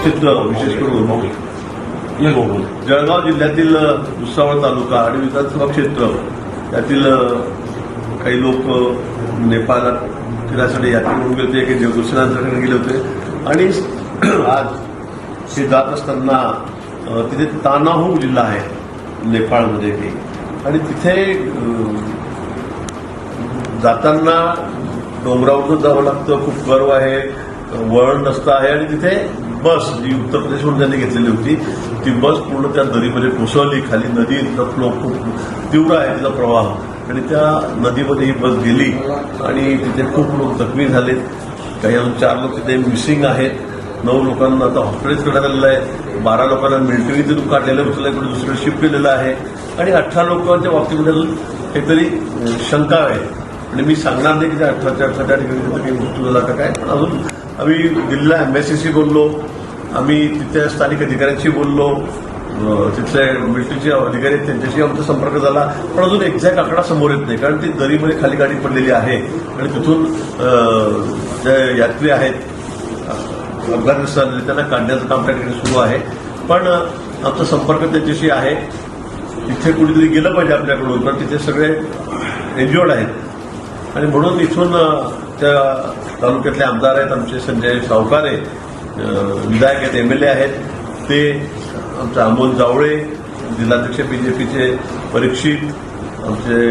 क्षेत्र विशेष करून जळगाव जिल्ह्यातील भुसावळ तालुका आणि विधानसभा क्षेत्र यातील काही लोक नेपाळात फिरायसाठी यात्रा म्हणून गेले होते, काही देवदर्शनासाठी गेले होते आणि आज ते जात असताना तिथे तानाहू जिल्हा आहे नेपाळमध्ये काही, आणि तिथे जाताना डोंगरावरून जावं लागतं, खूप गर्व आहे, वळण रस्ता आहे आणि तिथे बस जी उत्तर प्रदेशमधून त्यांनी घेतलेली होती ती बस पूर्ण त्या दरीमध्ये कोसळली. खाली नदीचा फ्लो खूप तीव्र आहे तिचा प्रवाह, आणि त्या नदीमध्ये ही बस गेली आणि तिथे खूप लोक जखमी झालेत. काही अजून 4 लोक तिथे मिसिंग आहेत. 9 लोकांना आता हॉस्पिटल करण्यात आलेलं आहे. 12 लोकांना मिलिटरीतून काढलेलं उचलल्याकडे दुसरीकडे शिफ्ट केलेलं आहे आणि 18 लोकांच्या बाबतीमध्ये अजून काहीतरी शंका आहे. आणि मी सांगणार नाही की त्या 18च्या ठिकाणी काही मृत्यू झाला का काय, पण अजून आम्ही दिल्लीला एम्बॅसीशी बोललो, आम्ही तिथल्या स्थानिक अधिकाऱ्यांशी बोललो, तिथले मिलिटरीचे अधिकारी आहेत त्यांच्याशी आमचा संपर्क झाला, पण अजून एक्झॅक्ट आकडा समोर येत नाही. कारण ती दरीमध्ये खाली गाडी पडलेली आहे आणि तिथून जे यात्री आहेत अफगाणिस्तान त्यांना काढण्याचं काम त्या ठिकाणी सुरू आहे. पण आमचा संपर्क त्यांच्याशी आहे. तिथे कुठेतरी गेलं पाहिजे आपल्याकडून, पण तिथे सगळे एन्जॉर्ड आहेत आणि म्हणून इथून त्या तालुक्यातले आमदार आहेत आमचे संजय सावकारे, विधायक आहेत, MLA आहेत, ते आमचे अमोल जावळे, जिल्हाध्यक्ष BJPचे परीक्षित, आमचे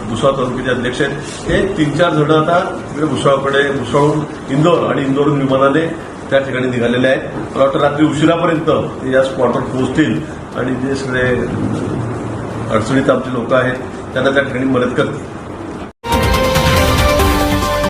भुसावळ तालुक्याचे अध्यक्ष आहेत, हे 3-4 जण आता भुसावळहून इंदोर आणि इंदोरहून विमानाने त्या ठिकाणी निघालेले आहेत. मला वाटतं रात्री उशिरापर्यंत ते या स्पॉटवर पोहोचतील आणि जे सगळे अडचणीत आमचे लोक आहेत त्यांना त्या ठिकाणी मदत करतील.